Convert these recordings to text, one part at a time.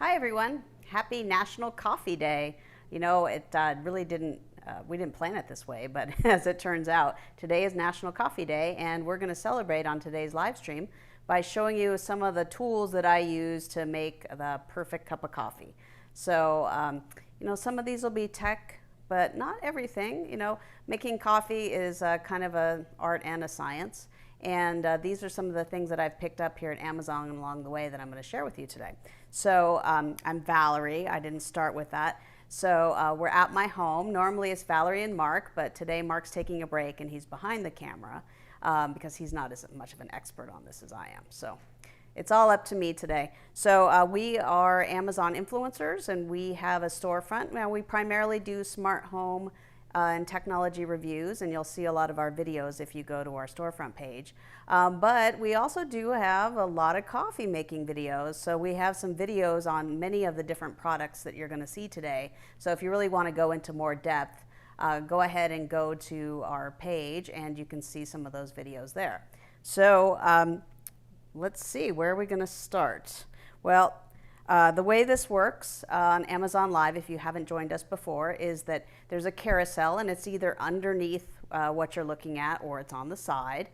Hi everyone, happy National Coffee Day. It really didn't, we didn't plan it this way, but as it turns out, today is National Coffee Day and we're going to celebrate on today's live stream by showing you some of the tools that I use to make the perfect cup of coffee. So, some of these will be tech, but not everything. Making coffee is kind of an art and a science. And these are some of the things that I've picked up here at Amazon along the way that I'm going to share with you today. So I'm Valerie. I didn't start with that. So we're at my home. Normally it's Valerie and Mark, but today Mark's taking a break and he's behind the camera because he's not as much of an expert on this as I am. So it's all up to me today. So we are Amazon influencers and we have a storefront. Now we primarily do smart home and technology reviews, and you'll see a lot of our videos if you go to our storefront page. But we also do have a lot of coffee making videos. So we have some videos on many of the different products that you're going to see today. So if you really want to go into more depth, go ahead and go to our page and you can see some of those videos there. So let's see, where are we going to start? Well, the way this works on Amazon Live, if you haven't joined us before, is that there's a carousel and it's either underneath what you're looking at or it's on the side.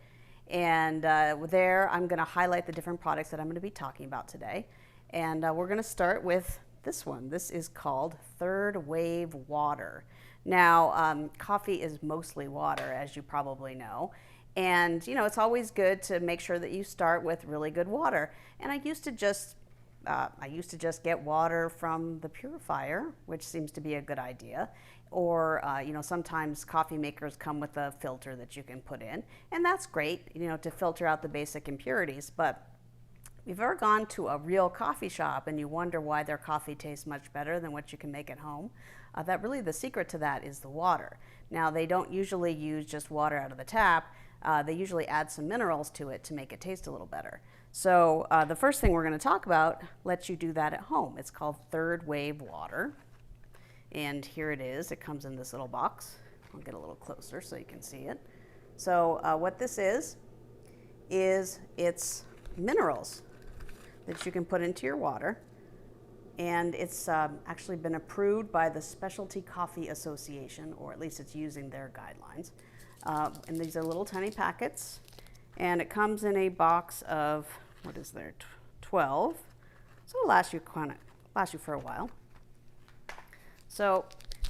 And there I'm going to highlight the different products that I'm going to be talking about today. And we're going to start with this one. This is called Third Wave Water. Now, coffee is mostly water, as you probably know. And, it's always good to make sure that you start with really good water. And I used to just get water from the purifier, which seems to be a good idea. Or, sometimes coffee makers come with a filter that you can put in. And that's great, to filter out the basic impurities. But if you've ever gone to a real coffee shop and you wonder why their coffee tastes much better than what you can make at home, that really the secret to that is the water. Now, they don't usually use just water out of the tap. They usually add some minerals to it to make it taste a little better. So the first thing we're going to talk about lets you do that at home. It's called Third Wave Water. And here it is. It comes in this little box. I'll get a little closer so you can see it. So what this is it's minerals that you can put into your water. And it's actually been approved by the Specialty Coffee Association, or at least it's using their guidelines. And these are little tiny packets. And it comes in a box of, 12. So it'll last you for a while. So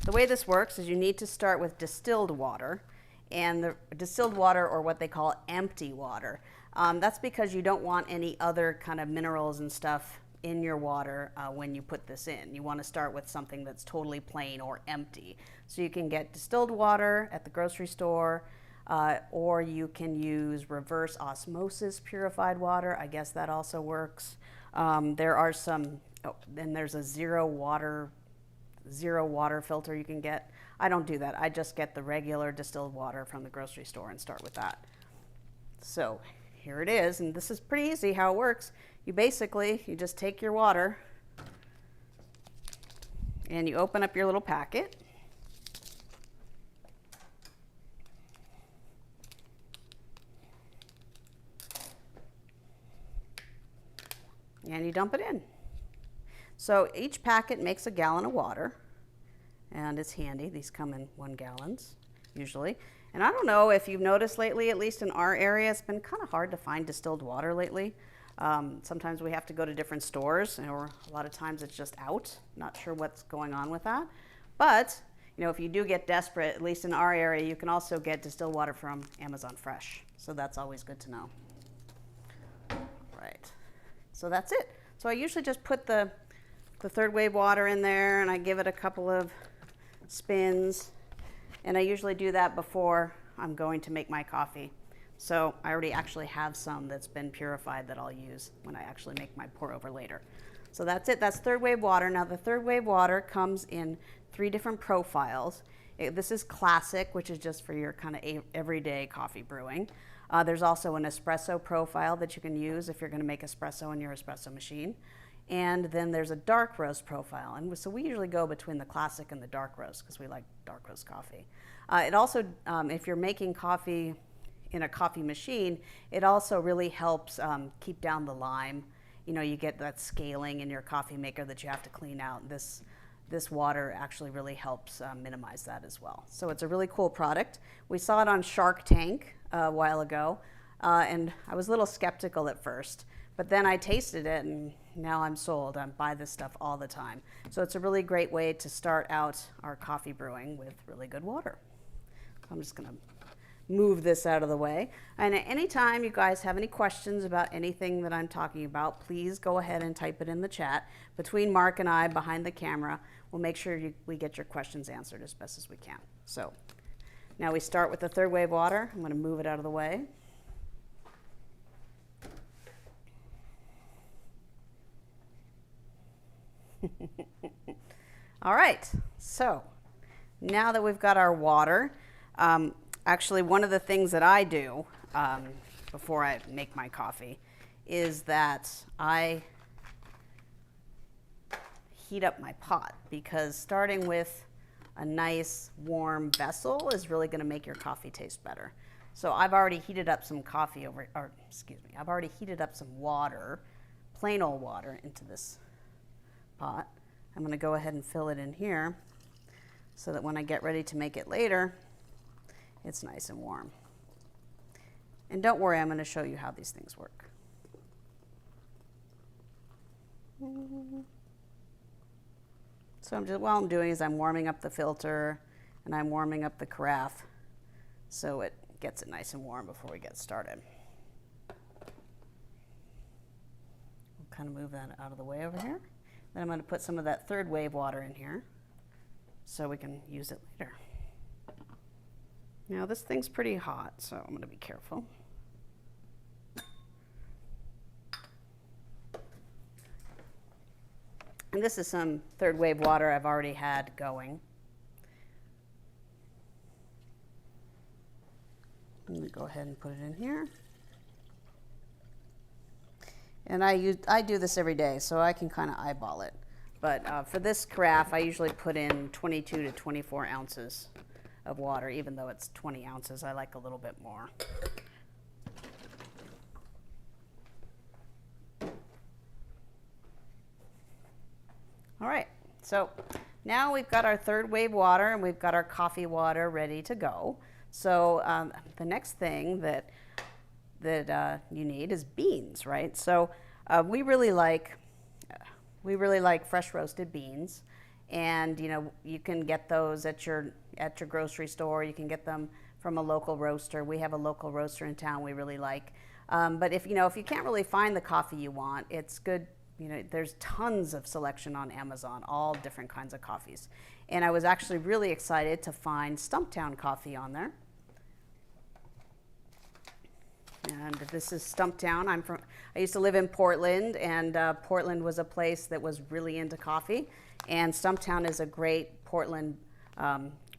the way this works is you need to start with distilled water. And the distilled water, or what they call empty water, that's because you don't want any other kind of minerals and stuff in your water when you put this in. You want to start with something that's totally plain or empty. So you can get distilled water at the grocery store, or you can use reverse osmosis purified water. I guess that also works. There are some, then there's a zero water filter you can get. I don't do that. I just get the regular distilled water from the grocery store and start with that. So here it is, and this is pretty easy how it works. You just take your water and you open up your little packet. And you dump it in. So each packet makes a gallon of water, and it's handy. These come in 1 gallons usually. And I don't know if you've noticed lately, at least in our area, it's been kind of hard to find distilled water lately. Sometimes we have to go to different stores, or a lot of times it's just out. Not sure what's going on with that. But, if you do get desperate, at least in our area, you can also get distilled water from Amazon Fresh. So that's always good to know. Right. So that's it. So I usually just put the Third Wave Water in there and I give it a couple of spins. And I usually do that before I'm going to make my coffee. So I already actually have some that's been purified that I'll use when I actually make my pour over later. So that's it. That's Third Wave Water. Now the Third Wave Water comes in 3 different profiles. This is classic, which is just for your kind of everyday coffee brewing. There's also an espresso profile that you can use if you're going to make espresso in your espresso machine. And then there's a dark roast profile. And so we usually go between the classic and the dark roast because we like dark roast coffee. It also, if you're making coffee in a coffee machine, it also really helps keep down the lime you get that scaling in your coffee maker that you have to clean out. This water actually really helps minimize that as well. So it's a really cool product. We saw it on Shark Tank a while ago, and I was a little skeptical at first, but then I tasted it and now I'm sold. I buy this stuff all the time. So it's a really great way to start out our coffee brewing with really good water. I'm just gonna move this out of the way. And at any time you guys have any questions about anything that I'm talking about, please go ahead and type it in the chat. Between Mark and I behind the camera, we'll make sure we get your questions answered as best as we can. So now we start with the third wave water. I'm gonna move it out of the way. All right, so now that we've got our water, actually one of the things that I do before I make my coffee is that I heat up my pot, because starting with a nice warm vessel is really going to make your coffee taste better. So I've already heated up some I've already heated up some water, plain old water, into this pot. I'm going to go ahead and fill it in here so that when I get ready to make it later, it's nice and warm. And don't worry, I'm going to show you how these things work. So what I'm doing is I'm warming up the filter and I'm warming up the carafe so it gets it nice and warm before we get started. We'll kind of move that out of the way over here. Then I'm going to put some of that third wave water in here so we can use it later. Now this thing's pretty hot, so I'm going to be careful. And this is some third wave water I've already had going. I'm going to go ahead and put it in here. And I do this every day, so I can kind of eyeball it. But for this carafe, I usually put in 22 to 24 ounces of water. Even though it's 20 ounces, I like a little bit more. All right, so now we've got our third wave water and we've got our coffee water ready to go. So the next thing that you need is beans, right? So we really like fresh roasted beans, and you can get those at your grocery store. You can get them from a local roaster. We have a local roaster in town we really like. But if you can't really find the coffee you want, it's good. There's tons of selection on Amazon, all different kinds of coffees. And I was actually really excited to find Stumptown coffee on there. And this is Stumptown. I used to live in Portland, and Portland was a place that was really into coffee. And Stumptown is a great Portland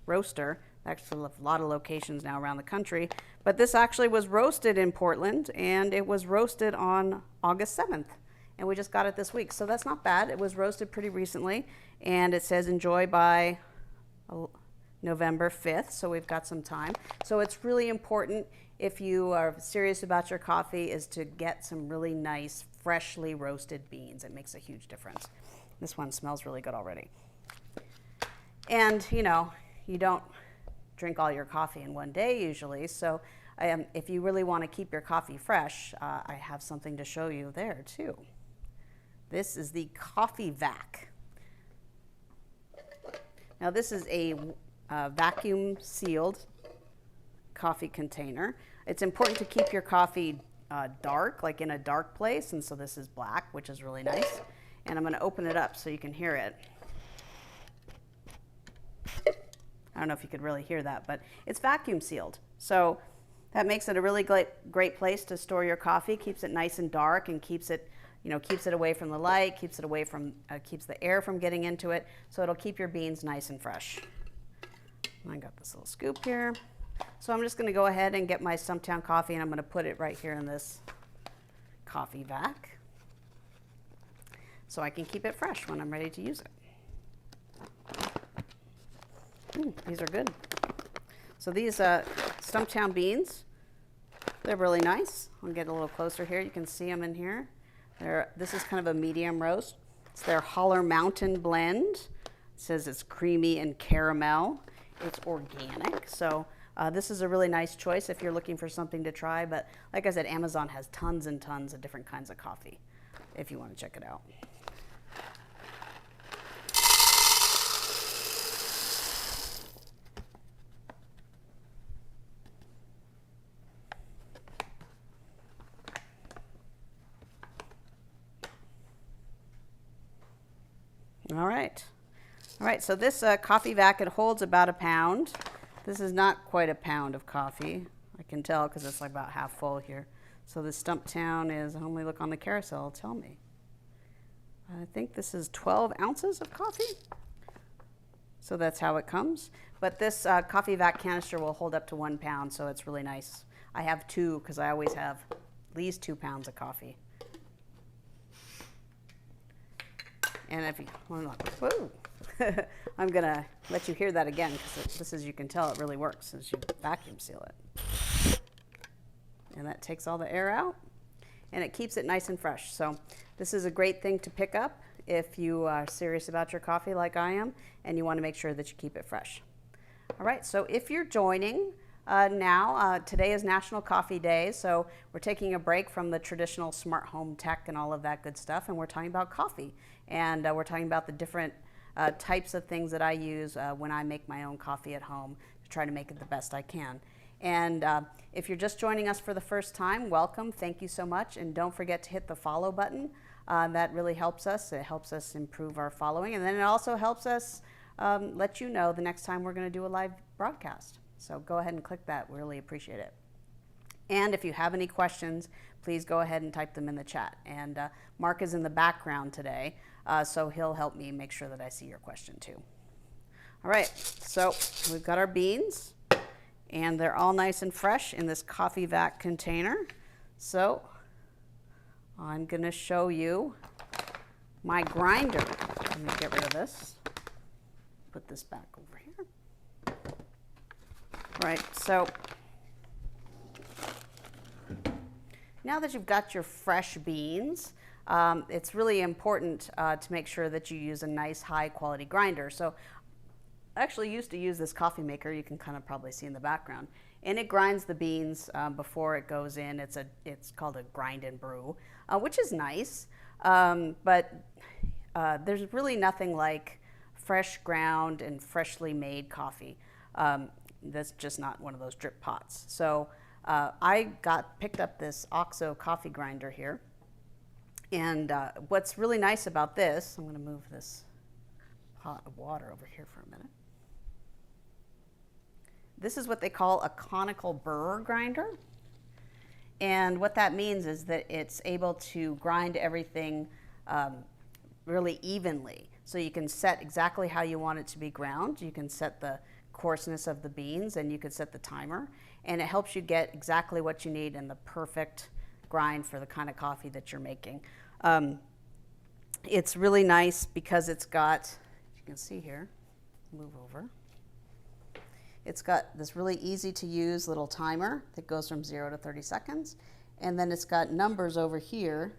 roaster. Actually, a lot of locations now around the country. But this actually was roasted in Portland, and it was roasted on August 7th. And we just got it this week, so that's not bad. It was roasted pretty recently, and it says enjoy by November 5th, so we've got some time. So it's really important, if you are serious about your coffee, is to get some really nice, freshly roasted beans. It makes a huge difference. This one smells really good already. And, you don't drink all your coffee in one day usually, so if you really want to keep your coffee fresh, I have something to show you there too. This is the Coffee Vac. Now this is a vacuum sealed coffee container. It's important to keep your coffee dark, like in a dark place, and so this is black, which is really nice. And I'm going to open it up so you can hear it. I don't know if you could really hear that, but it's vacuum sealed. So that makes it a really great place to store your coffee. Keeps it nice and dark, and keeps it away from the light, keeps the air from getting into it, so it'll keep your beans nice and fresh. I got this little scoop here. So I'm just going to go ahead and get my Stumptown coffee, and I'm going to put it right here in this coffee vac so I can keep it fresh when I'm ready to use it. These are good. So these Stumptown beans, they're really nice. I'll get a little closer here. You can see them in here. This is kind of a medium roast. It's their Holler Mountain blend. It says it's creamy and caramel. It's organic, so this is a really nice choice if you're looking for something to try. But like I said, Amazon has tons and tons of different kinds of coffee if you want to check it out. All right, so this coffee vac, it holds about a pound. This is not quite a pound of coffee. I can tell because it's like about half full here. So the Stumptown is, let me look on the carousel, tell me. I think this is 12 ounces of coffee. So that's how it comes. But this coffee vac canister will hold up to 1 pound, so it's really nice. I have 2 because I always have at least 2 pounds of coffee. And if you, whoa. I'm gonna let you hear that again because this, as you can tell, it really works as you vacuum seal it. And that takes all the air out and it keeps it nice and fresh. So this is a great thing to pick up if you are serious about your coffee like I am and you want to make sure that you keep it fresh. All right, so if you're joining now, today is National Coffee Day, so we're taking a break from the traditional smart home tech and all of that good stuff, and we're talking about coffee. And we're talking about the different types of things that I use when I make my own coffee at home to try to make it the best I can. And if you're just joining us for the first time, welcome. Thank you so much. And don't forget to hit the follow button. That really helps us. It helps us improve our following. And then it also helps us let you know the next time we're going to do a live broadcast. So go ahead and click that. We really appreciate it. And if you have any questions, please go ahead and type them in the chat. And Mark is in the background today, so he'll help me make sure that I see your question too. All right, so we've got our beans, and they're all nice and fresh in this coffee vac container. So I'm going to show you my grinder. Let me get rid of this. Put this back over here. Right, so now that you've got your fresh beans, it's really important to make sure that you use a nice high quality grinder. So I actually used to use this coffee maker, you can kind of probably see in the background, and it grinds the beans before it goes in. It's called a grind and brew, which is nice, but there's really nothing like fresh ground and freshly made coffee. That's just not one of those drip pots. So I picked up this OXO coffee grinder here. And what's really nice about this, I'm going to move this pot of water over here for a minute. This is what they call a conical burr grinder. And what that means is that it's able to grind everything really evenly. So you can set exactly how you want it to be ground. You can set the coarseness of the beans and you can set the timer. And it helps you get exactly what you need and the perfect grind for the kind of coffee that you're making. It's really nice because it's got, as you can see here, move over. It's got this really easy to use little timer that goes from 0 to 30 seconds. And then it's got numbers over here.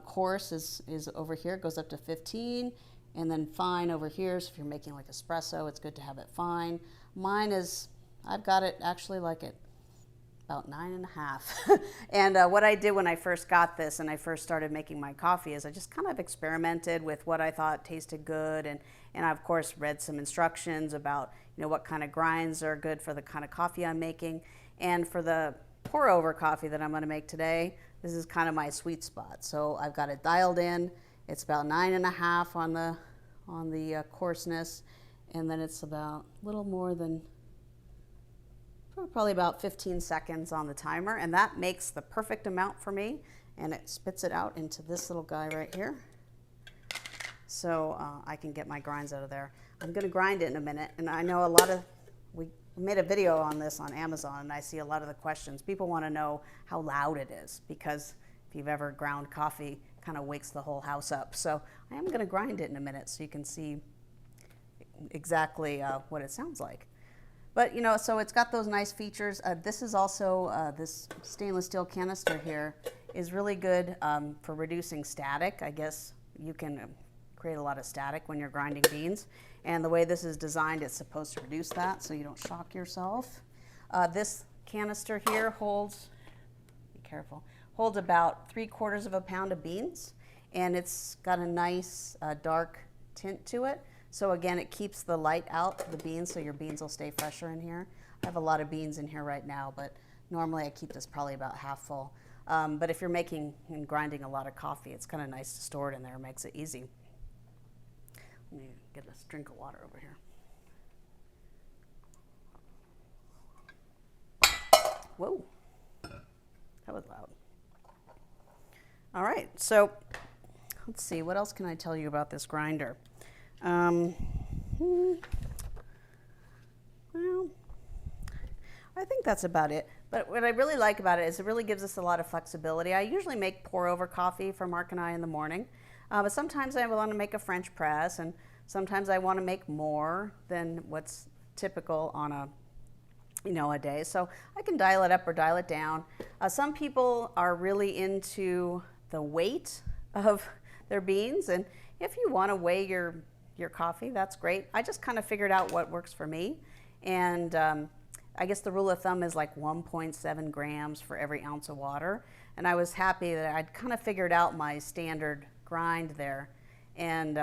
Coarse is over here, it goes up to 15. And then fine over here, so if you're making like espresso, it's good to have it fine. Mine is, I've got it actually like at about 9.5. And what I did when I first got this and I first started making my coffee is I just kind of experimented with what I thought tasted good. And I, of course, read some instructions about, what kind of grinds are good for the kind of coffee I'm making. And for the pour over coffee that I'm going to make today, this is kind of my sweet spot. So I've got it dialed in. It's about 9.5 on the coarseness, and then it's about a little more than, probably about 15 seconds on the timer, and that makes the perfect amount for me, and it spits it out into this little guy right here. So I can get my grinds out of there. I'm going to grind it in a minute, and I know we made a video on this on Amazon, and I see a lot of the questions. People want to know how loud it is, because if you've ever ground coffee, kind of wakes the whole house up. So I am going to grind it in a minute so you can see exactly what it sounds like. But so it's got those nice features. This is also this stainless steel canister here is really good for reducing static. I guess you can create a lot of static when you're grinding beans. And the way this is designed, it's supposed to reduce that so you don't shock yourself. This canister here holds, be careful, holds about 3/4 of a pound of beans. And it's got a nice dark tint to it. So again, it keeps the light out to the beans so your beans will stay fresher in here. I have a lot of beans in here right now, but normally I keep this probably about half full. But if you're making and grinding a lot of coffee, it's kind of nice to store it in there. It makes it easy. Let me get a drink of water over here. Whoa, that was loud. All right, so let's see, what else can I tell you about this grinder? Well, I think that's about it. But what I really like about it is it really gives us a lot of flexibility. I usually make pour-over coffee for Mark and I in the morning. But sometimes I want to make a French press, and sometimes I want to make more than what's typical on a day. So I can dial it up or dial it down. Some people are really into the weight of their beans, and if you want to weigh your coffee, that's great. I just kind of figured out what works for me, and I guess the rule of thumb is like 1.7 grams for every ounce of water, and I was happy that I'd kind of figured out my standard grind there. And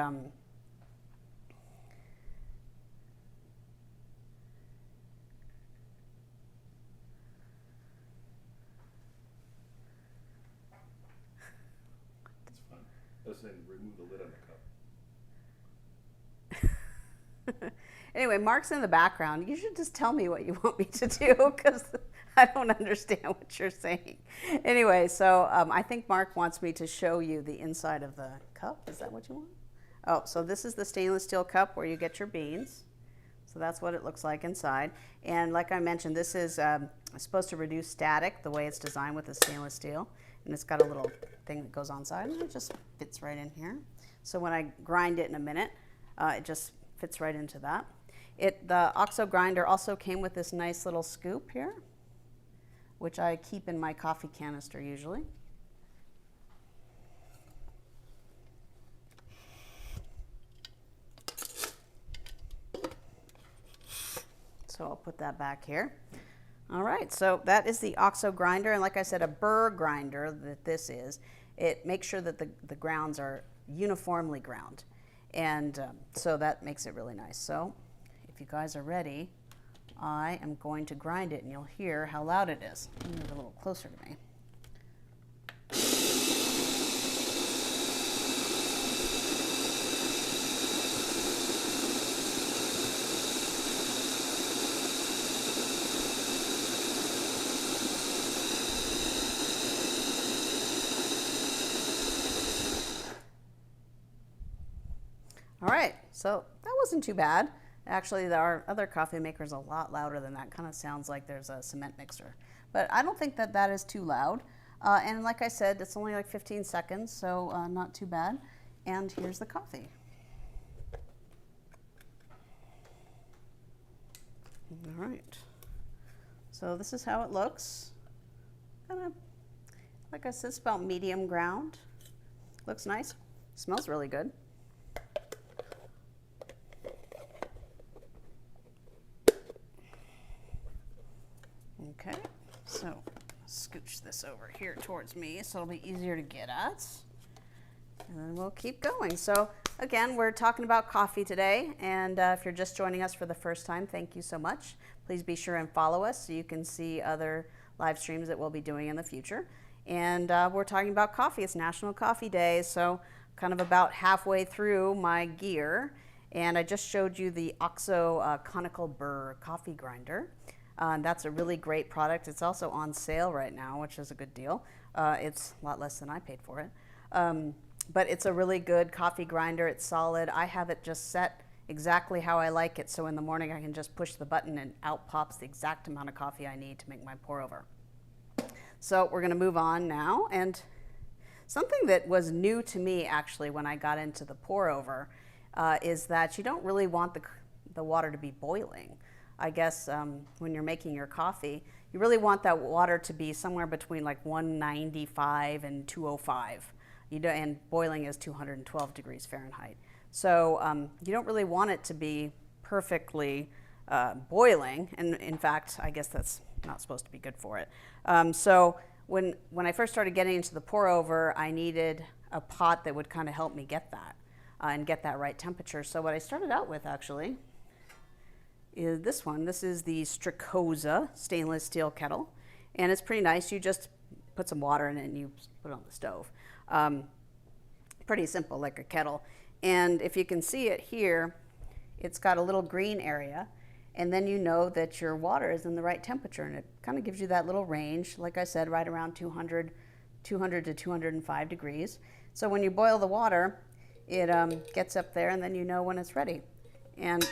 it's fun. I was saying remove the lid on the cup. Anyway, Mark's in the background. You should just tell me what you want me to do, because I don't understand what you're saying. Anyway, so I think Mark wants me to show you the inside of the cup. Is that what you want? Oh, so this is the stainless steel cup where you get your beans. So that's what it looks like inside. And like I mentioned, this is supposed to reduce static the way it's designed with the stainless steel. And it's got a little thing that goes on side, and it just fits right in here. So when I grind it in a minute, it just fits right into that. The OXO grinder also came with this nice little scoop here, which I keep in my coffee canister usually. So I'll put that back here. All right, so that is the OXO grinder, and like I said, a burr grinder that this is. It makes sure that the grounds are uniformly ground, and so that makes it really nice. So if you guys are ready, I am going to grind it, and you'll hear how loud it is. Move it a little closer to me. All right, so that wasn't too bad. Actually, our other coffee maker is a lot louder than that. Kind of sounds like there's a cement mixer. But I don't think that is too loud. And like I said, it's only like 15 seconds, so not too bad. And here's the coffee. All right. So this is how it looks. Kind of, like I said, it's about medium ground. Looks nice. Smells really good. Okay, so scooch this over here towards me so it'll be easier to get at. And then we'll keep going. So again, we're talking about coffee today, and if you're just joining us for the first time, thank you so much. Please be sure and follow us so you can see other live streams that we'll be doing in the future. And we're talking about coffee. It's National Coffee Day, so kind of about halfway through my gear, and I just showed you the OXO conical burr coffee grinder. That's a really great product. It's also on sale right now, which is a good deal. It's a lot less than I paid for it. But it's a really good coffee grinder. It's solid. I have it just set exactly how I like it, so in the morning I can just push the button and out pops the exact amount of coffee I need to make my pour over. So we're going to move on now, and something that was new to me actually when I got into the pour over is that you don't really want the water to be boiling. I guess when you're making your coffee, you really want that water to be somewhere between like 195 and 205. And boiling is 212 degrees Fahrenheit. So you don't really want it to be perfectly boiling, and in fact, I guess that's not supposed to be good for it. So when I first started getting into the pour over, I needed a pot that would kind of help me get that and get that right temperature. So what I started out with actually is this one. This is the Strakoza stainless steel kettle, and it's pretty nice. You just put some water in it and you put it on the stove. Pretty simple, like a kettle. And if you can see it here, it's got a little green area, and then you know that your water is in the right temperature, and it kind of gives you that little range, like I said, right around 200 to 205 degrees. So when you boil the water, it gets up there, and then you know when it's ready. And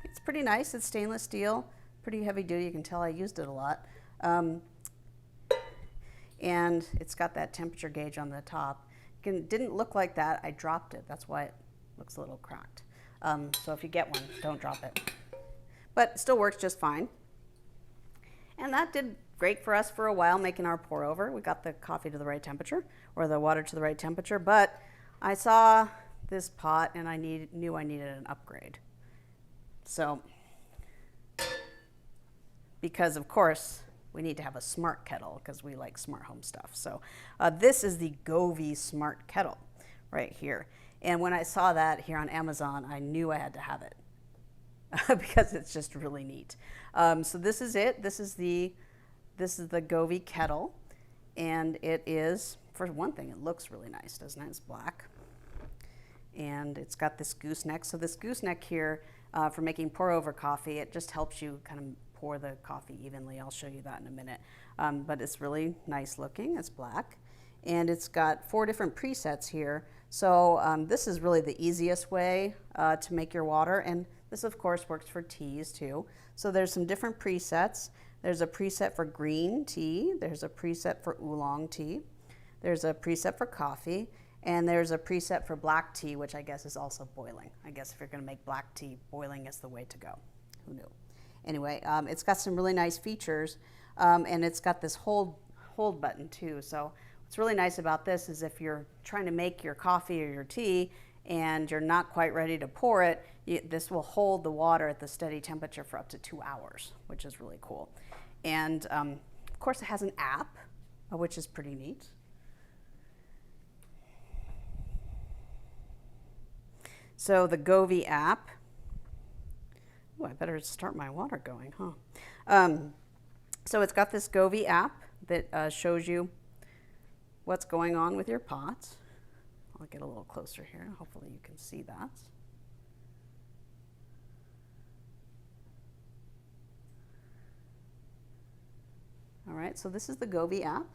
it's pretty nice. It's stainless steel, pretty heavy duty. You can tell I used it a lot. And it's got that temperature gauge on the top. It didn't look like that. I dropped it. That's why it looks a little cracked. So if you get one, don't drop it. But it still works just fine. And that did great for us for a while, making our pour over. We got the coffee to the right temperature, or the water to the right temperature. But I saw this pot, and I knew I needed an upgrade. So, because of course, we need to have a smart kettle because we like smart home stuff. So this is the Govee Smart Kettle right here. And when I saw that here on Amazon, I knew I had to have it because it's just really neat. So this is it. This is the Govee kettle, and it is, for one thing, it looks really nice, doesn't it? It's black, and it's got this gooseneck. So this gooseneck here, for making pour over coffee, it just helps you kind of pour the coffee evenly. I'll show you that in a minute. But it's really nice looking. It's black, and it's got 4 different presets here. So this is really the easiest way to make your water, and this of course works for teas too. So there's some different presets. There's a preset for green tea, there's a preset for oolong tea, there's a preset for coffee, and there's a preset for black tea, which I guess is also boiling. I guess if you're gonna make black tea, boiling is the way to go. Who knew? Anyway, it's got some really nice features, and it's got this hold button too. So what's really nice about this is if you're trying to make your coffee or your tea and you're not quite ready to pour it, this will hold the water at the steady temperature for up to 2 hours, which is really cool. And of course it has an app, which is pretty neat. So the Govee app, oh, I better start my water going, huh? So it's got this Govee app that shows you what's going on with your pots. I'll get a little closer here. Hopefully you can see that. All right, so this is the Govee app,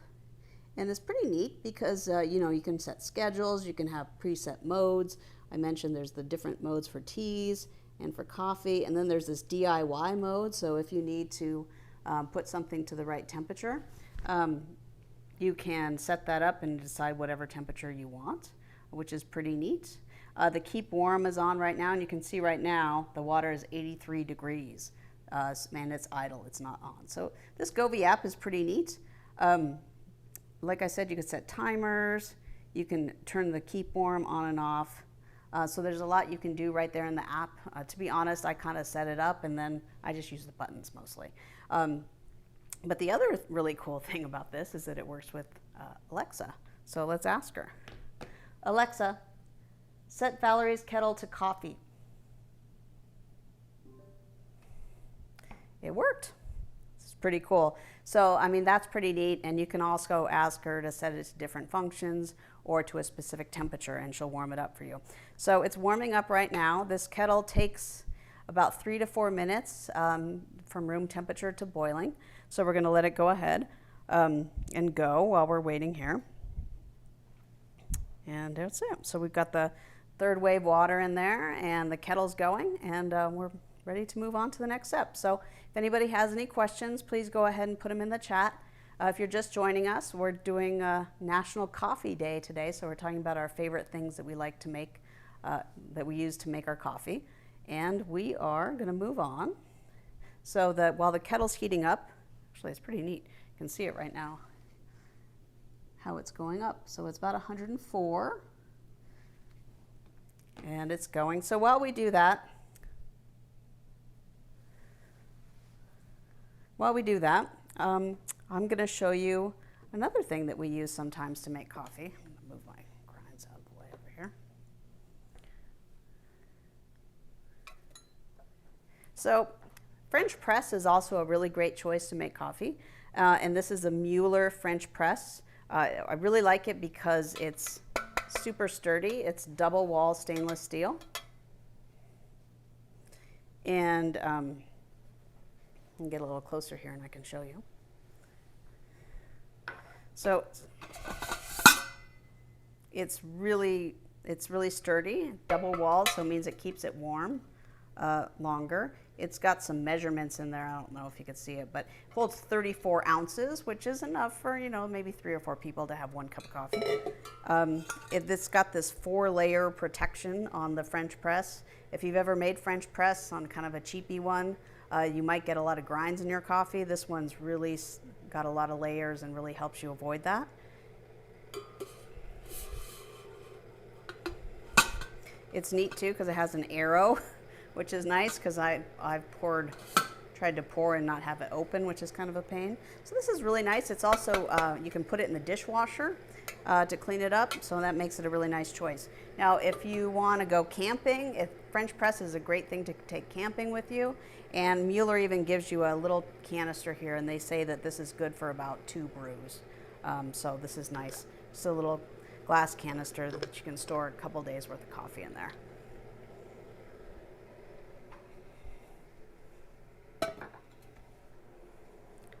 and it's pretty neat because you can set schedules, you can have preset modes. I mentioned there's the different modes for teas and for coffee, and then there's this DIY mode. So if you need to put something to the right temperature, you can set that up and decide whatever temperature you want, which is pretty neat. The keep warm is on right now, and you can see right now the water is 83 degrees. And it's idle, it's not on. So this Govee app is pretty neat. Like I said, you can set timers, you can turn the keep warm on and off. So there's a lot you can do right there in the app. To be honest, I kind of set it up and then I just use the buttons mostly. But the other really cool thing about this is that it works with Alexa. So let's ask her. Alexa, set Valerie's kettle to coffee. It worked. It's pretty cool. So, I mean, that's pretty neat, and you can also ask her to set it to different functions or to a specific temperature, and she'll warm it up for you. So it's warming up right now. This kettle takes about 3 to 4 minutes from room temperature to boiling. So we're gonna let it go ahead and go while we're waiting here. And that's it. So we've got the 3rd wave water in there, and the kettle's going, and we're ready to move on to the next step. So if anybody has any questions, please go ahead and put them in the chat. If you're just joining us, we're doing National Coffee Day today, so we're talking about our favorite things that we like to make, that we use to make our coffee. And we are gonna move on so that while the kettle's heating up, Actually, it's pretty neat. You can see it right now, how it's going up. So it's about 104, and it's going. So while we do that, I'm going to show you another thing that we use sometimes to make coffee. I'm going to move my grinds out of the way over here. So French press is also a really great choice to make coffee, and this is a Mueller French press. I really like it because it's super sturdy. It's double wall stainless steel, and I can get a little closer here and I can show you. So it's really sturdy, double walled, so it means it keeps it warm longer. It's got some measurements in there. I don't know if you can see it, but it holds 34 ounces, which is enough for, you know, maybe 3 or 4 people to have 1 cup of coffee. It's got this 4-layer protection on the French press. If you've ever made French press on kind of a cheapy one, you might get a lot of grinds in your coffee. This one's really got a lot of layers and really helps you avoid that. It's neat too because it has an arrow, which is nice because I've tried to pour and not have it open, which is kind of a pain. So this is really nice. It's also, you can put it in the dishwasher to clean it up, so that makes it a really nice choice. Now, if you want to go camping, French press is a great thing to take camping with you, and Mueller even gives you a little canister here, and they say that this is good for about 2 brews. So this is nice. Just a little glass canister that you can store a couple days worth of coffee in there.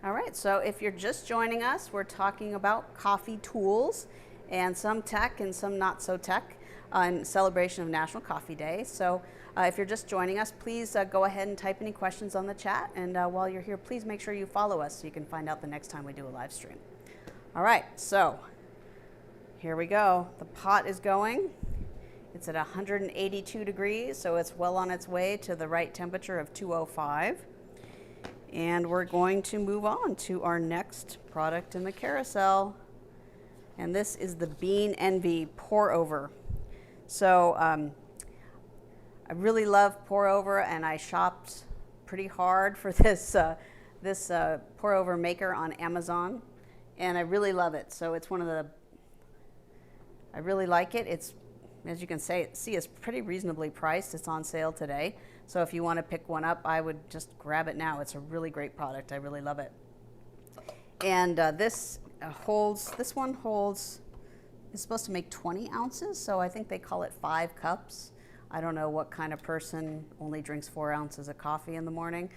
All right, so if you're just joining us, we're talking about coffee tools and some tech and some not so tech in celebration of National Coffee Day. So if you're just joining us, please go ahead and type any questions on the chat. And while you're here, please make sure you follow us so you can find out the next time we do a live stream. All right, so here we go. The pot is going. It's at 182 degrees, so it's well on its way to the right temperature of 205. And we're going to move on to our next product in the carousel. And this is the Bean Envy Pour Over. So I really love Pour Over, and I shopped pretty hard for this Pour Over maker on Amazon, and I really love it. So it's I really like it. It's, as you can see, it's pretty reasonably priced. It's on sale today. So if you want to pick one up, I would just grab it now. It's a really great product. I really love it. And this one holds, it's supposed to make 20 ounces, so I think they call it 5 cups. I don't know what kind of person only drinks 4 ounces of coffee in the morning.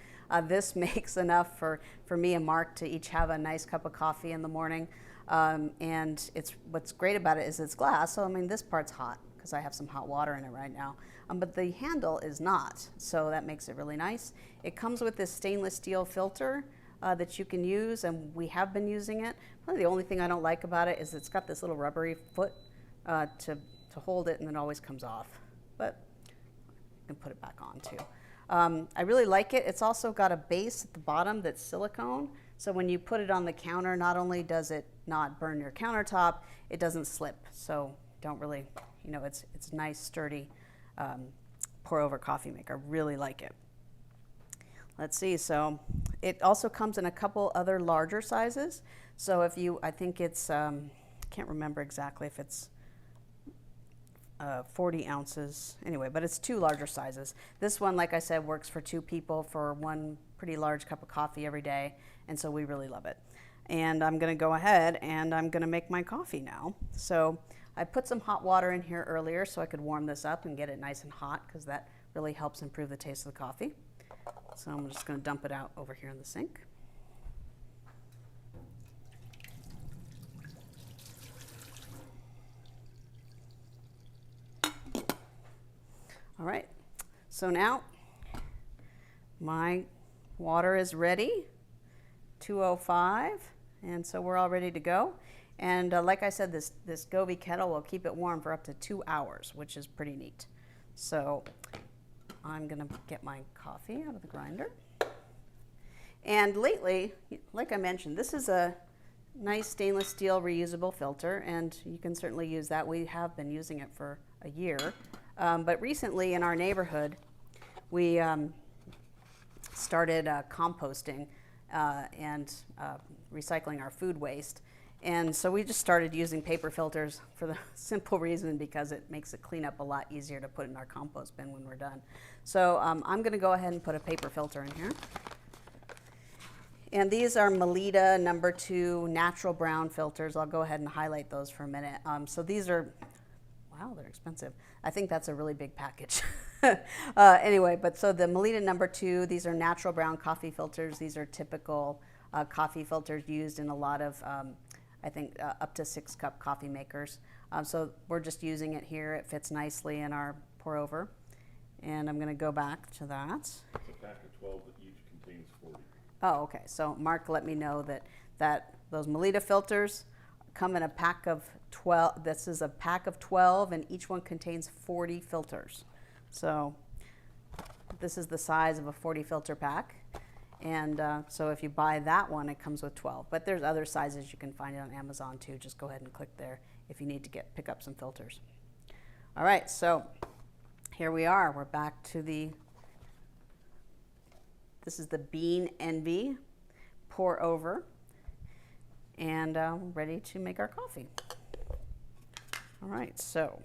This makes enough for me and Mark to each have a nice cup of coffee in the morning. And what's great about it is it's glass, so I mean this part's hot because I have some hot water in it right now. But the handle is not, so that makes it really nice. It comes with this stainless steel filter that you can use, and we have been using it. Probably the only thing I don't like about it is it's got this little rubbery foot to hold it, and it always comes off. But you can put it back on too. I really like it. It's also got a base at the bottom that's silicone, so when you put it on the counter, not only does it not burn your countertop, it doesn't slip. So don't really, it's nice, sturdy pour over coffee maker. Really like it. Let's see, so it also comes in a couple other larger sizes. So if I think it's, can't remember exactly if it's 40 ounces. Anyway, but it's 2 larger sizes. This one, like I said, works for 2 people for 1 pretty large cup of coffee every day, and so we really love it. And I'm gonna go ahead and I'm gonna make my coffee now. So I put some hot water in here earlier so I could warm this up and get it nice and hot, because that really helps improve the taste of the coffee. So I'm just going to dump it out over here in the sink. All right, so now my water is ready, 205, and so we're all ready to go. And like I said, this Govee kettle will keep it warm for up to 2 hours, which is pretty neat. So I'm gonna get my coffee out of the grinder. And lately, like I mentioned, this is a nice stainless steel reusable filter, and you can certainly use that. We have been using it for a year. But recently in our neighborhood, we started composting and recycling our food waste. And so we just started using paper filters for the simple reason because it makes the cleanup a lot easier to put in our compost bin when we're done. So I'm going to go ahead and put a paper filter in here. And these are Melita number 2 natural brown filters. I'll go ahead and highlight those for a minute. So these are, wow, they're expensive. I think that's a really big package. Anyway, but so the Melita number 2, these are natural brown coffee filters. These are typical coffee filters used in a lot of, I think, up to 6-cup coffee makers. So we're just using it here. It fits nicely in our pour over. And I'm going to go back to that. It's a pack of 12 that each contains 40. Oh, okay. So Mark let me know that those Melita filters come in a pack of 12. This is a pack of 12, and each one contains 40 filters. So this is the size of a 40 filter pack. And so if you buy that one, it comes with 12. But there's other sizes you can find it on Amazon too. Just go ahead and click there if you need to pick up some filters. All right, so here we are. We're back to this is the Bean Envy pour over, and ready to make our coffee. All right, so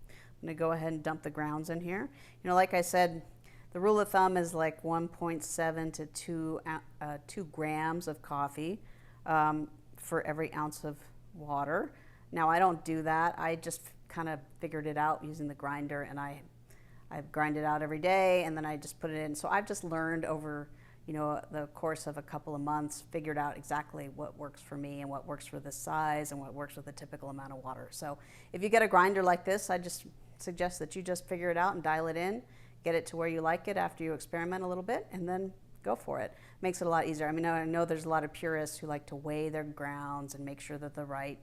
I'm gonna go ahead and dump the grounds in here. You know, like I said, the rule of thumb is like 1.7 to 2 grams of coffee for every ounce of water. Now I don't do that. I just kind of figured it out using the grinder, and I grind it out every day, and then I just put it in. So I've just learned over, the course of a couple of months, figured out exactly what works for me and what works for this size and what works with a typical amount of water. So if you get a grinder like this, I just suggest that you just figure it out and dial it in, get it to where you like it after you experiment a little bit, and then go for it. Makes it a lot easier. I mean, I know there's a lot of purists who like to weigh their grounds and make sure that the right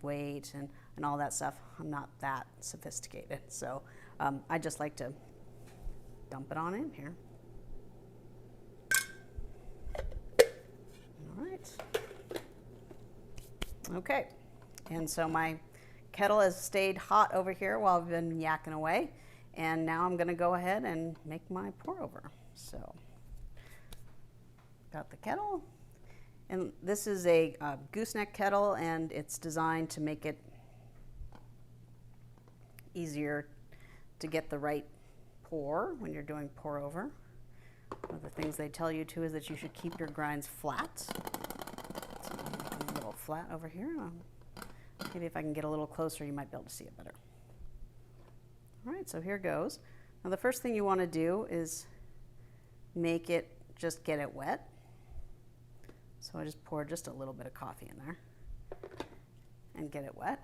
weight and all that stuff. I'm not that sophisticated, so I just like to dump it on in here. All right. Okay, and so my kettle has stayed hot over here while I've been yakking away, and now I'm going to go ahead and make my pour over. So got the kettle, and this is a gooseneck kettle, and it's designed to make it easier to get the right pour when you're doing pour over. One of the things they tell you too is that you should keep your grinds flat. So I'm making them a little flat over here. Maybe if I can get a little closer, you might be able to see it better. All right, so here goes. Now the first thing you want to do is just get it wet. So I just pour just a little bit of coffee in there and get it wet.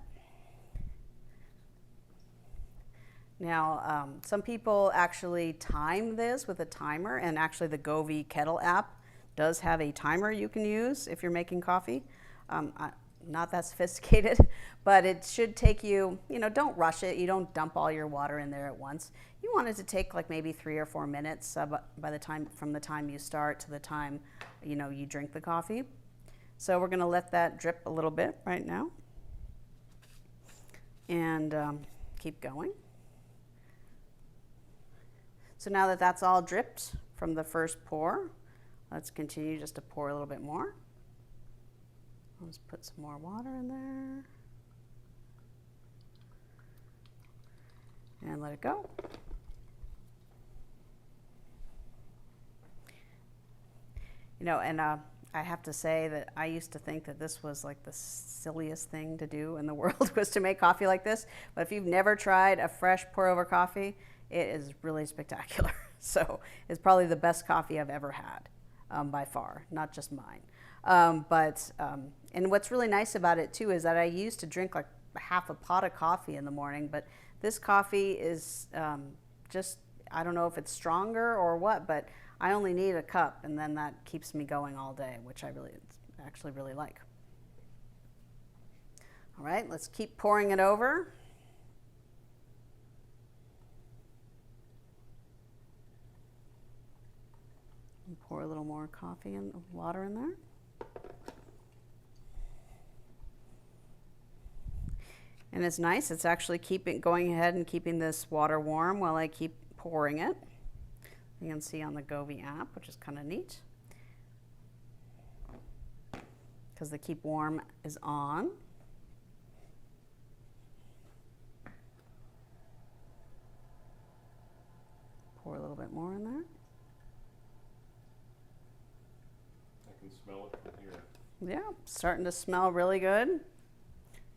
Now, some people actually time this with a timer, and actually the Govee Kettle app does have a timer you can use if you're making coffee. Not that sophisticated, but it should take you, don't rush it. You don't dump all your water in there at once. You want it to take like maybe 3 or 4 minutes from the time you start to the time, you drink the coffee. So we're gonna let that drip a little bit right now and keep going. So now that that's all dripped from the first pour, let's continue just to pour a little bit more. Let's put some more water in there and let it go. And I have to say that I used to think that this was like the silliest thing to do in the world was to make coffee like this. But if you've never tried a fresh pour over coffee, it is really spectacular. So it's probably the best coffee I've ever had by far, not just mine. And what's really nice about it too is that I used to drink like half a pot of coffee in the morning, but this coffee is just, I don't know if it's stronger or what, but I only need a cup, and then that keeps me going all day, which I actually really like. All right, let's keep pouring it over. pour a little more coffee and water in there. And it's nice, it's actually going ahead and keeping this water warm while I keep pouring it. You can see on the Govee app, which is kind of neat, because the keep warm is on. Pour a little bit more in there. I can smell it from here. Yeah, starting to smell really good.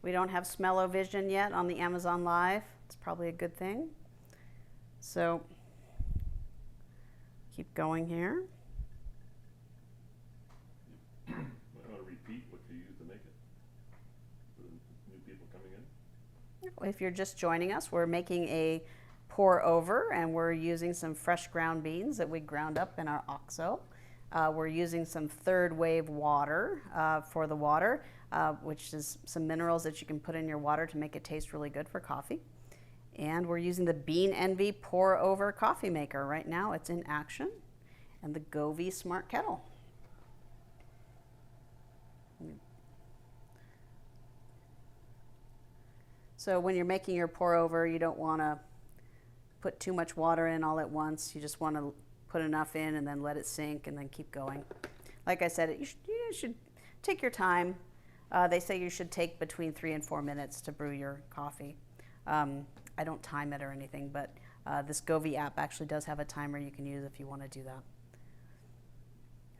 We don't have smell-o-vision yet on the Amazon Live. It's probably a good thing. So keep going here. I want to repeat what you used to make it for the new people coming in. If you're just joining us, we're making a pour over, and we're using some fresh ground beans that we ground up in our OXO. We're using some third wave water for the water, which is some minerals that you can put in your water to make it taste really good for coffee. And we're using the Bean Envy pour over coffee maker. Right now it's in action, and the Govee Smart Kettle. So when you're making your pour over, you don't want to put too much water in all at once. You just want to put enough in and then let it sink and then keep going. Like I said, you should take your time. They say you should take between 3 and 4 minutes to brew your coffee. I don't time it or anything, but this Govee app actually does have a timer you can use if you want to do that.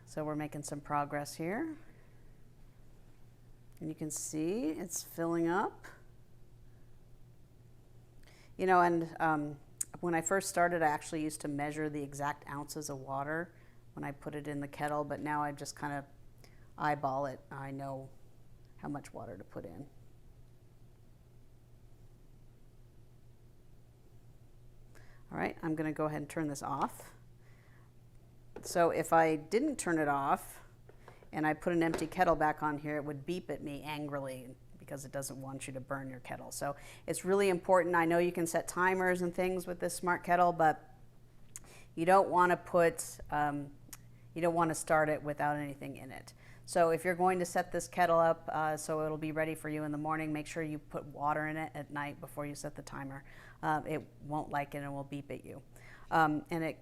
So we're making some progress here. And you can see it's filling up. You know, and when I first started, I actually used to measure the exact ounces of water when I put it in the kettle, but now I just kind of eyeball it. I know how much water to put in. All right, I'm going to go ahead and turn this off. So if I didn't turn it off and I put an empty kettle back on here, it would beep at me angrily because it doesn't want you to burn your kettle. So it's really important. I know you can set timers and things with this smart kettle, but you don't want to start it without anything in it. So if you're going to set this kettle up so it'll be ready for you in the morning, make sure you put water in it at night before you set the timer. It won't like it and will beep at you. And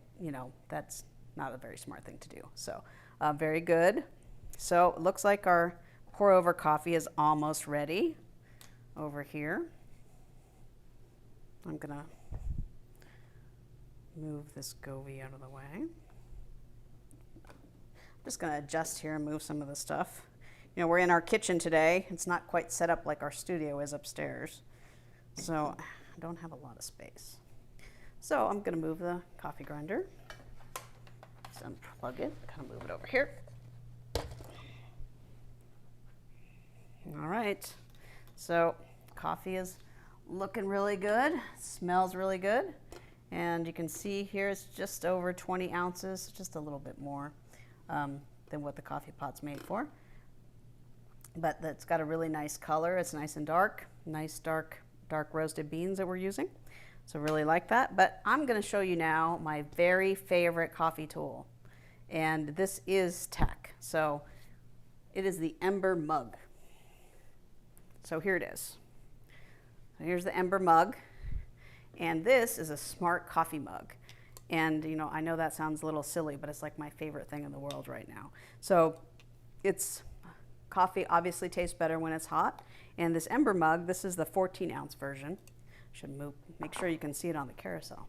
that's not a very smart thing to do. So very good. So it looks like our pour over coffee is almost ready over here. I'm gonna move this Govee out of the way. I'm just gonna adjust here and move some of the stuff. You know, we're in our kitchen today. It's not quite set up like our studio is upstairs, so I don't have a lot of space. So I'm gonna move the coffee grinder. Just unplug it, kind of move it over here. All right, so coffee is looking really good, smells really good, and you can see here it's just over 20 ounces, just a little bit more than what the coffee pot's made for. But that's got a really nice color. It's nice and dark, nice dark roasted beans that we're using. So really like that. But I'm going to show you now my very favorite coffee tool, and this is tech. So it is the Ember mug. So here it is. So here's the Ember mug, and this is a smart coffee mug. And I know that sounds a little silly, but it's like my favorite thing in the world right now. So coffee obviously tastes better when it's hot. And this Ember mug, this is the 14-ounce version. Should make sure you can see it on the carousel.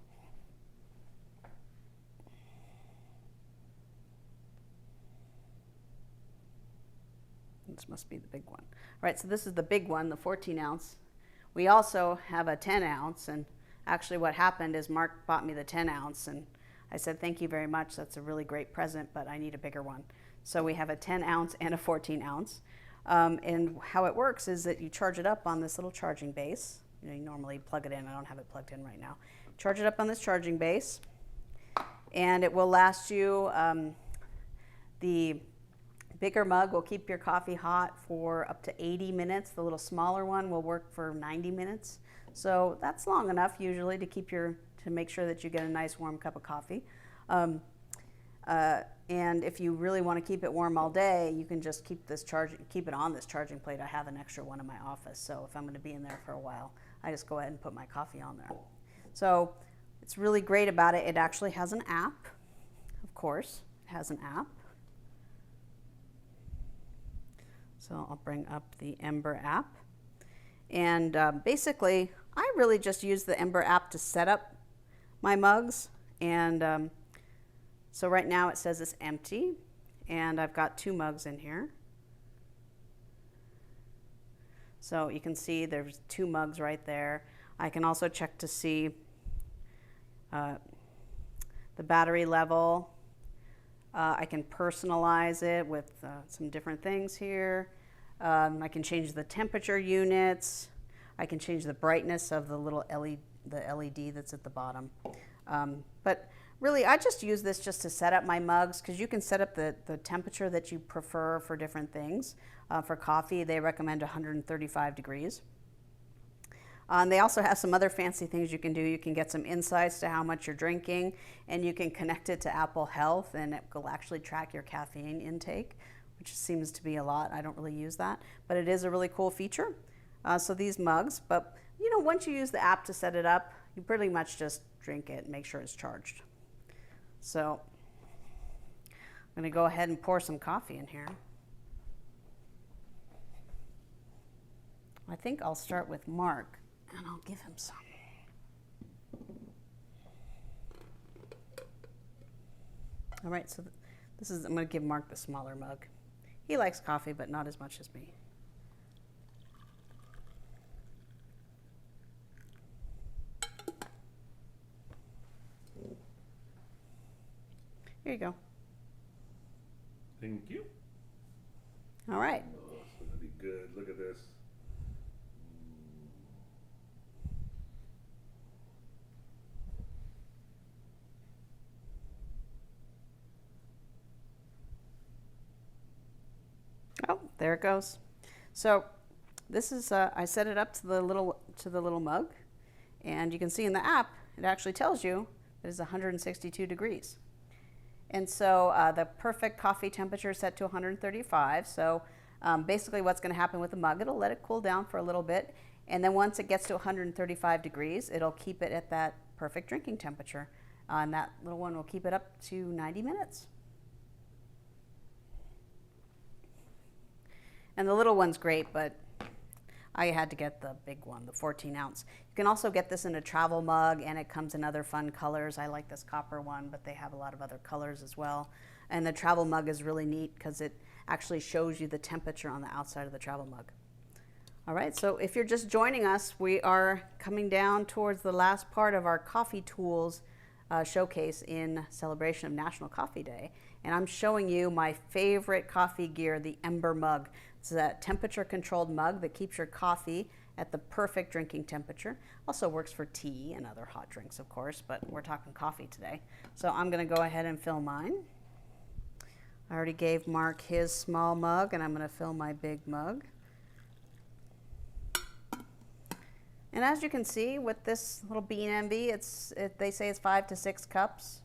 This must be the big one. All right, so this is the big one, the 14-ounce. We also have a 10-ounce, and actually what happened is Mark bought me the 10-ounce, and I said, thank you very much, that's a really great present, but I need a bigger one. So we have a 10-ounce and a 14-ounce. And how it works is that you charge it up on this little charging base. You normally plug it in. I don't have it plugged in right now. Charge it up on this charging base, and it will last you, the bigger mug will keep your coffee hot for up to 80 minutes. The little smaller one will work for 90 minutes. So that's long enough usually to make sure that you get a nice warm cup of coffee. And if you really want to keep it warm all day, you can just keep it on this charging plate. I have an extra one in my office, so if I'm going to be in there for a while, I just go ahead and put my coffee on there. So it's really great about it. It actually has an app, of course. It has an app. So I'll bring up the Ember app. And basically, I really just use the Ember app to set up my mugs. And so right now it says it's empty, and I've got 2 mugs in here. So you can see there's 2 mugs right there. I can also check to see the battery level. I can personalize it with some different things here. I can change the temperature units. I can change the brightness of the little LED that's at the bottom. But really, I just use this just to set up my mugs, because you can set up the temperature that you prefer for different things. For coffee, they recommend 135 degrees. They also have some other fancy things you can do. You can get some insights to how much you're drinking, and you can connect it to Apple Health, and it will actually track your caffeine intake, which seems to be a lot. I don't really use that, but it is a really cool feature. So these mugs, but you know, once you use the app to set it up, you pretty much just drink it and make sure it's charged. So I'm going to go ahead and pour some coffee in here. I think I'll start with Mark, and I'll give him some. All right, so I'm going to give Mark the smaller mug. He likes coffee, but not as much as me. Here you go. Thank you. All right. Oh, it's going to be good. Look at this. Oh, there it goes. So this is I set it up to the little mug, and you can see in the app it actually tells you that it's 162 degrees. And so the perfect coffee temperature is set to 135. So basically what's going to happen with the mug, it'll let it cool down for a little bit, and then once it gets to 135 degrees, it'll keep it at that perfect drinking temperature. And that little one will keep it up to 90 minutes. And the little one's great, but I had to get the big one, the 14 ounce. You can also get this in a travel mug, and it comes in other fun colors. I like this copper one, but they have a lot of other colors as well. And the travel mug is really neat because it actually shows you the temperature on the outside of the travel mug. All right, so if you're just joining us, we are coming down towards the last part of our coffee tools showcase in celebration of National Coffee Day. And I'm showing you my favorite coffee gear, the Ember mug. It's a temperature-controlled mug that keeps your coffee at the perfect drinking temperature. Also works for tea and other hot drinks, of course, but we're talking coffee today. So I'm going to go ahead and fill mine. I already gave Mark his small mug, and I'm going to fill my big mug. And as you can see with this little Bean Envy, they say it's 5 to 6 cups.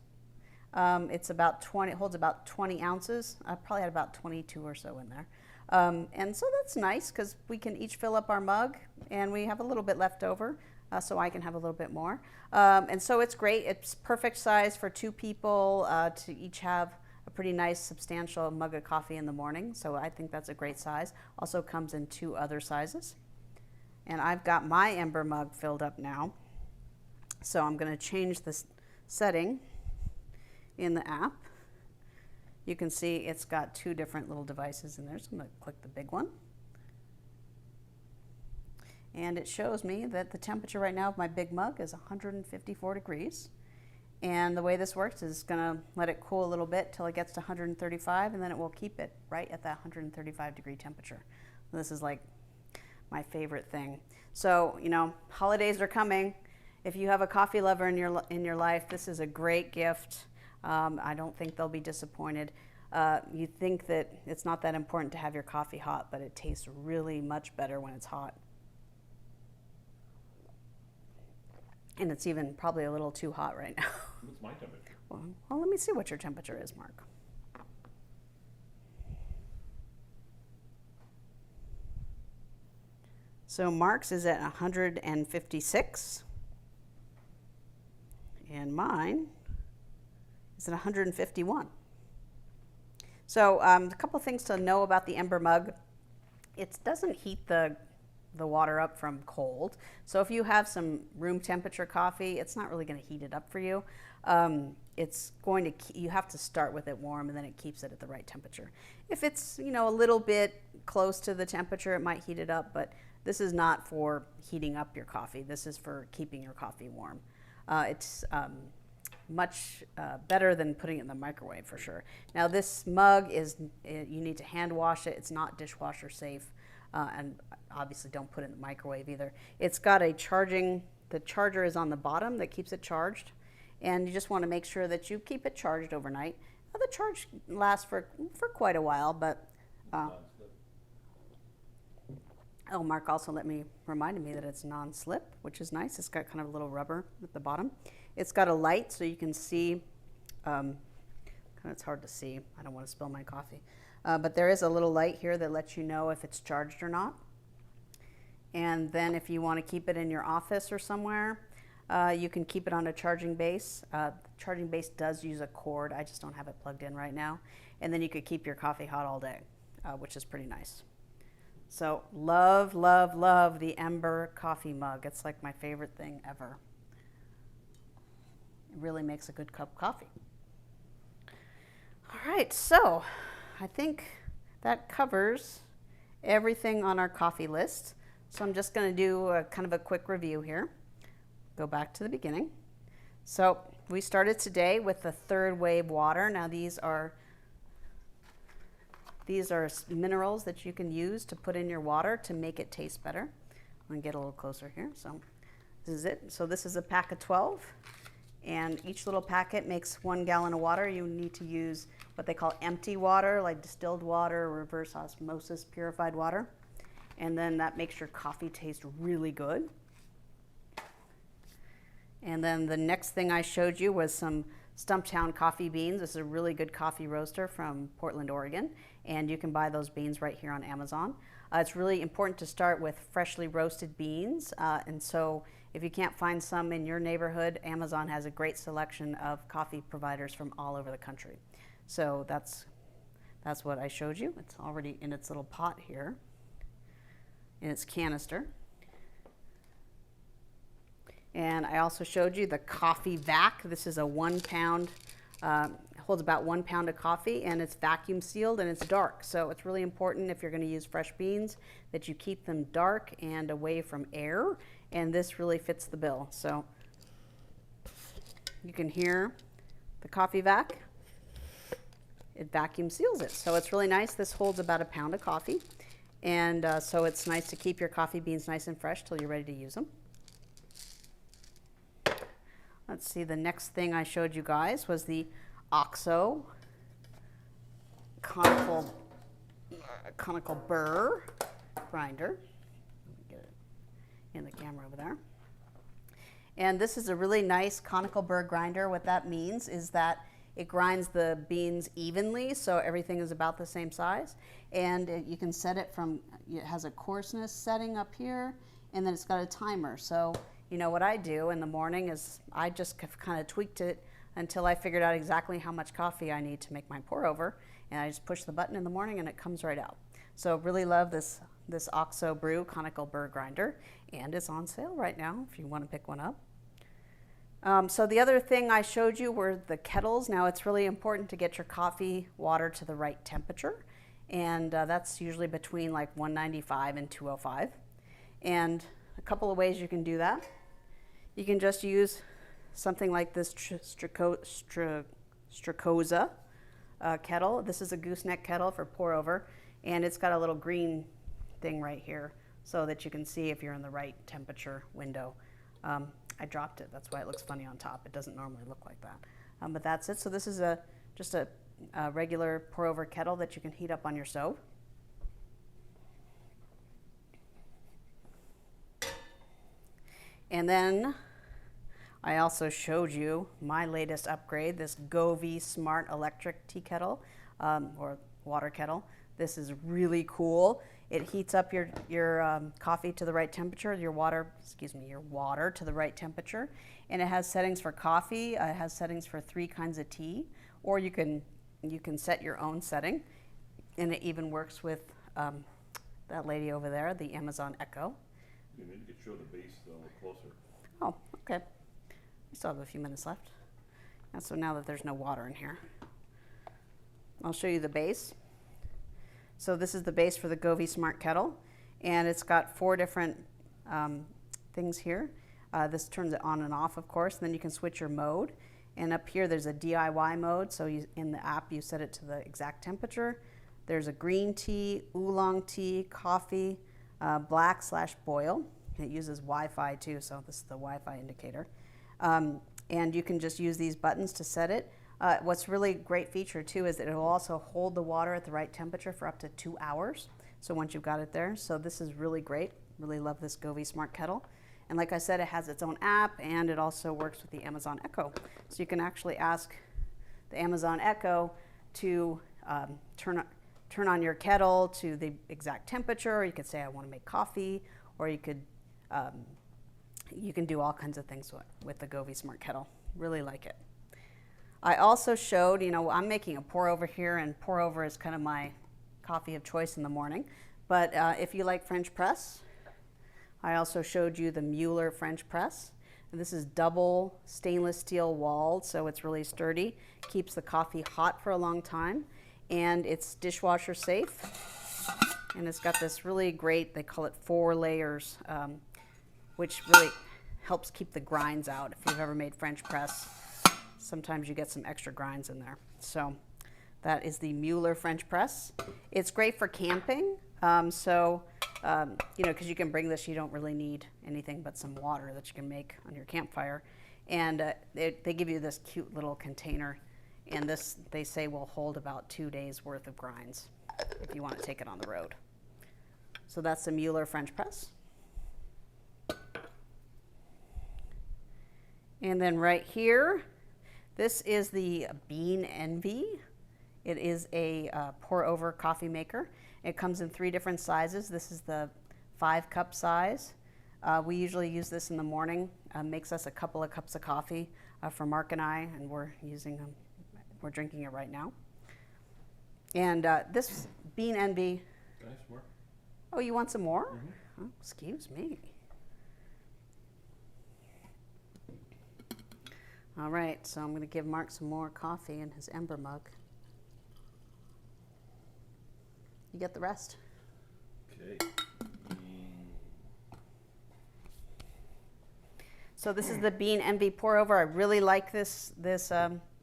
It's about 20, it holds about 20 ounces. I probably had about 22 or so in there. And so that's nice because we can each fill up our mug, and we have a little bit left over, so I can have a little bit more. And so it's great. It's perfect size for 2 people to each have a pretty nice substantial mug of coffee in the morning. So I think that's a great size. Also comes in 2 other sizes. And I've got my Ember mug filled up now. So I'm going to change this setting in the app. You can see it's got 2 different little devices in there, so I'm going to click the big one. And it shows me that the temperature right now of my big mug is 154 degrees. And the way this works is it's going to let it cool a little bit till it gets to 135, and then it will keep it right at that 135 degree temperature. This is like my favorite thing. So, you know, holidays are coming. If you have a coffee lover in your life, this is a great gift. I don't think they'll be disappointed. You think that it's not that important to have your coffee hot, but it tastes really much better when it's hot. And it's even probably a little too hot right now. What's my temperature? Well, let me see what your temperature is, Mark. So Mark's is at 156, and mine is at 151. So a couple things to know about the Ember mug. It doesn't heat the water up from cold. So if you have some room temperature coffee, it's not really going to heat it up for you. It's going to, you have to start with it warm, and then it keeps it at the right temperature. If it's, you know, a little bit close to the temperature, it might heat it up, but this is not for heating up your coffee. This is for keeping your coffee warm. It's much better than putting it in the microwave for sure. Now this mug is, you need to hand wash it. It's not dishwasher safe, and obviously don't put it in the microwave either. It's got a charging, the charger is on the bottom that keeps it charged, and you just want to make sure that you keep it charged overnight. Now, the charge lasts for quite a while, but oh, Mark also reminded me that it's non-slip, which is nice. It's got kind of a little rubber at the bottom. It's got a light so you can see, it's hard to see. I don't want to spill my coffee. But there is a little light here that lets you know if it's charged or not. And then if you want to keep it in your office or somewhere, you can keep it on a charging base. Charging base does use a cord. I just don't have it plugged in right now. And then you could keep your coffee hot all day, which is pretty nice. So love, love, love the Ember coffee mug. It's like my favorite thing ever. It really makes a good cup of coffee. All right, so I think that covers everything on our coffee list. So I'm just going to do a kind of a quick review here. Go back to the beginning. So we started today with the third wave water. Now these are minerals that you can use to put in your water to make it taste better. I'm going to get a little closer here. So this is it. So this is a pack of 12, and each little packet makes 1 gallon of water. You need to use what they call empty water, like distilled water, reverse osmosis, purified water. And then that makes your coffee taste really good. And then the next thing I showed you was some Stumptown coffee beans. This is a really good coffee roaster from Portland, Oregon, and you can buy those beans right here on Amazon. It's really important to start with freshly roasted beans, and so if you can't find some in your neighborhood, Amazon has a great selection of coffee providers from all over the country. So that's what I showed you. It's already in its little pot here, in its canister. And I also showed you the coffee vac. This is a 1 pound, holds about 1 pound of coffee, and it's vacuum sealed and it's dark. So it's really important if you're going to use fresh beans that you keep them dark and away from air. And this really fits the bill. So you can hear the coffee vac. It vacuum seals it. So it's really nice. This holds about 1 pound of coffee. And so it's nice to keep your coffee beans nice and fresh till you're ready to use them. Let's see, the next thing I showed you guys was the OXO conical burr grinder. Get it in the camera over there. And this is a really nice conical burr grinder. What that means is that it grinds the beans evenly, so everything is about the same size. And you can set it from, it has a coarseness setting up here, and then it's got a timer. So you know what I do in the morning is I just kind of tweaked it until I figured out exactly how much coffee I need to make my pour over, and I just push the button in the morning and it comes right out. So really love this OXO Brew conical burr grinder, and it's on sale right now if you want to pick one up. So the other thing I showed you were the kettles. Now it's really important to get your coffee water to the right temperature, and that's usually between like 195 and 205. And a couple of ways you can do that. You can just use something like this Strakoza kettle. This is a gooseneck kettle for pour over, and it's got a little green thing right here so that you can see if you're in the right temperature window. I dropped it, that's why it looks funny on top. It doesn't normally look like that. But that's it. So this is just a regular pour over kettle that you can heat up on your stove. And then I also showed you my latest upgrade, this Govee Smart Electric Tea Kettle, or water kettle. This is really cool. It heats up your coffee to the right temperature, your water to the right temperature. And it has settings for coffee, it has settings for 3 kinds of tea, or you can set your own setting. And it even works with that lady over there, the Amazon Echo. You maybe could show the base a little closer. Oh, okay. We still have a few minutes left. And so now that there's no water in here, I'll show you the base. So this is the base for the Govee Smart Kettle, and it's got 4 different things here. This turns it on and off, of course, and then you can switch your mode. And up here there's a DIY mode, so in the app you set it to the exact temperature. There's a green tea, oolong tea, coffee, black/boil. It uses Wi-Fi too, so this is the Wi-Fi indicator. And you can just use these buttons to set it. What's really great feature too is that it will also hold the water at the right temperature for up to 2 hours. So once you've got it there, so this is really great. Really love this Govee Smart Kettle. And like I said, it has its own app, and it also works with the Amazon Echo. So you can actually ask the Amazon Echo to turn on your kettle to the exact temperature, or you could say I want to make coffee, or you can do all kinds of things with the Govee Smart Kettle. Really like it. I also showed, I'm making a pour over here, and pour over is kind of my coffee of choice in the morning. But if you like French press, I also showed you the Mueller French press. And this is double stainless steel walled, so it's really sturdy, keeps the coffee hot for a long time, and it's dishwasher safe. And it's got this really great, they call it 4 layers, which really helps keep the grinds out. If you've ever made French press, sometimes you get some extra grinds in there. So that is the Mueller French press. It's great for camping, because you can bring this, you don't really need anything but some water that you can make on your campfire. And they give you this cute little container, and this, they say, will hold about 2 days worth of grinds if you want to take it on the road. So that's the Mueller French press. And then right here, this is the Bean Envy. It is a pour-over coffee maker. It comes in 3 different sizes. This is the 5-cup size. We usually use this in the morning. Makes us a couple of cups of coffee for Mark and I, and we're drinking it right now. And this Bean Envy. Nice, Mark. Oh, you want some more? Mm-hmm. Oh, excuse me. All right, so I'm going to give Mark some more coffee in his Ember mug. You get the rest. Okay. So this is the Bean Envy pour over. I really like this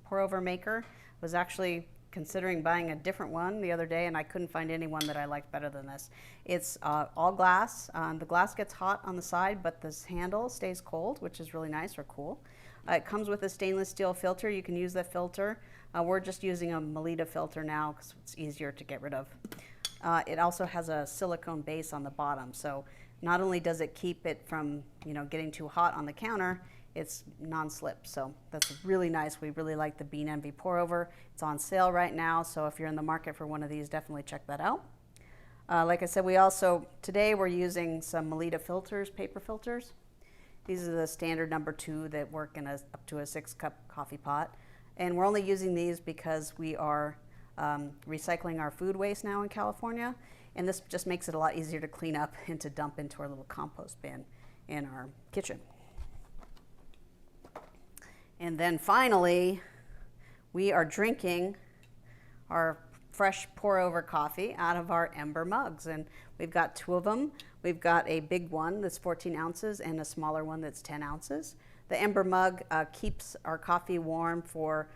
pour over maker. Was actually considering buying a different one the other day, and I couldn't find any one that I liked better than this. It's all glass. The glass gets hot on the side, but this handle stays cold, which is really nice or cool. It comes with a stainless steel filter. You can use the filter. We're just using a Melita filter now because it's easier to get rid of. It also has a silicone base on the bottom, so not only does it keep it from getting too hot on the counter, it's non-slip. So that's really nice. We really like the Bean Envy pour over. It's on sale right now, so if you're in the market for one of these, definitely check that out. Like I said, today we're using some Melita filters, paper filters. These are the standard number 2 that work in up to a 6-cup coffee pot. And we're only using these because we are recycling our food waste now in California. And this just makes it a lot easier to clean up and to dump into our little compost bin in our kitchen. And then finally, we are drinking our fresh pour-over coffee out of our Ember mugs. And we've got 2 of them. We've got a big one that's 14 ounces and a smaller one that's 10 ounces. The Ember mug keeps our coffee warm for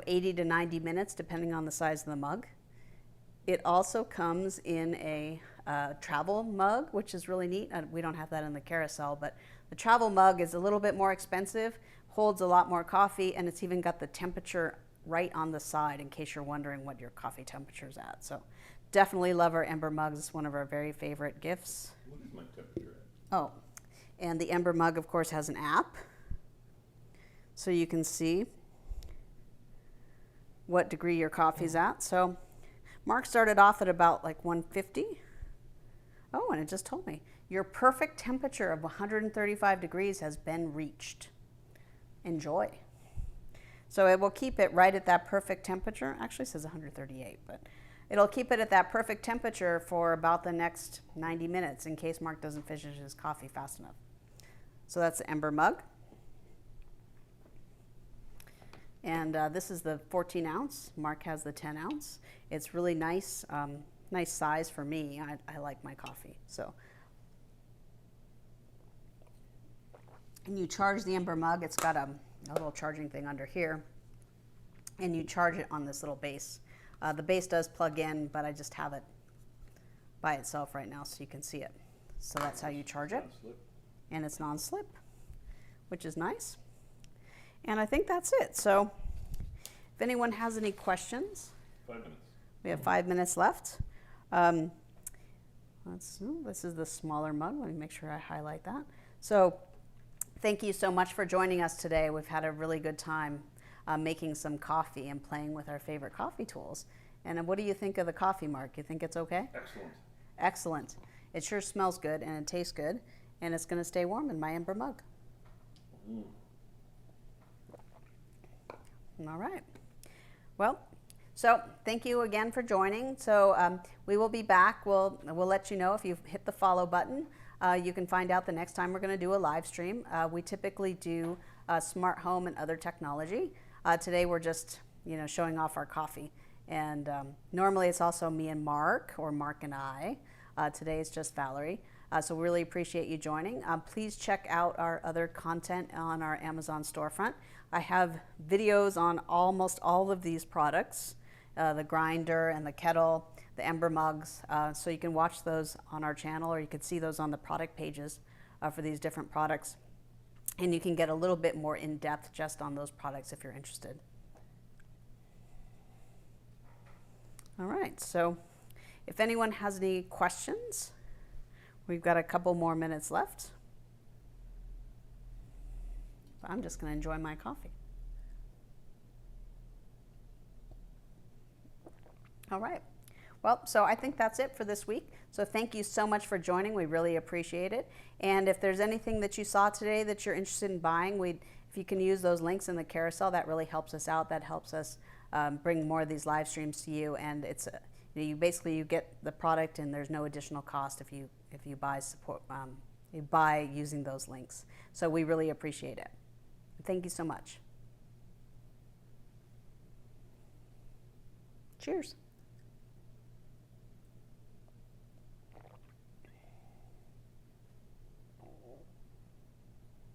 80 to 90 minutes, depending on the size of the mug. It also comes in a travel mug, which is really neat. We don't have that in the Carousel, but the travel mug is a little bit more expensive, holds a lot more coffee, and it's even got the temperature right on the side in case you're wondering what your coffee temperature is at. So definitely love our Ember mugs. It's one of our very favorite gifts. What is my temperature at? Oh, and the Ember mug, of course, has an app. so you can see what degree your coffee's at. So Mark started off at about like 150. Oh, and it just told me your perfect temperature of 135 degrees has been reached. Enjoy. So it will keep it right at that perfect temperature. Actually it says 138, but it'll keep it at that perfect temperature for about the next 90 minutes in case Mark doesn't finish his coffee fast enough. So that's the Ember mug. And this is the 14 ounce. Mark has the 10 ounce. It's really nice, nice size for me. I like my coffee. So, and you charge the Ember mug. It's got a little charging thing under here, and you charge it on this little base. The base does plug in, but I just have it by itself right now so you can see it. So that's how you charge it. Non-slip. And it's non-slip, which is nice. And I think that's it. So if anyone has any questions, 5 minutes. we have 5 minutes left. This is the smaller mug. Let me make sure I highlight that. So thank you so much for joining us today. We've had a really good time making some coffee and playing with our favorite coffee tools. And what do you think of the coffee, Mark? You think it's okay? Excellent. Excellent. It sure smells good and it tastes good. And it's going to stay warm in my Ember mug. Mm. All right. Well, so thank you again for joining. So we will be back. We'll let you know if you've hit the follow button. You can find out the next time we're going to do a live stream. We typically do smart home and other technology. Today we're just showing off our coffee. And normally it's also me and Mark, or Mark and I. Today it's just Valerie. So we really appreciate you joining. Please check out our other content on our Amazon storefront. I have videos on almost all of these products, the grinder and the kettle, the Ember mugs. So you can watch those on our channel, or you can see those on the product pages for these different products. And you can get a little bit more in depth just on those products if you're interested. All right, so if anyone has any questions, we've got a couple more minutes left. I'm just going to enjoy my coffee. All right. Well, so I think that's it for this week. So thank you so much for joining. We really appreciate it. And if there's anything that you saw today that you're interested in buying, if you can use those links in the carousel, that really helps us out. That helps us bring more of these live streams to you. And it's you get the product, and there's no additional cost if you buy you buy using those links. So we really appreciate it. Thank you so much. Cheers.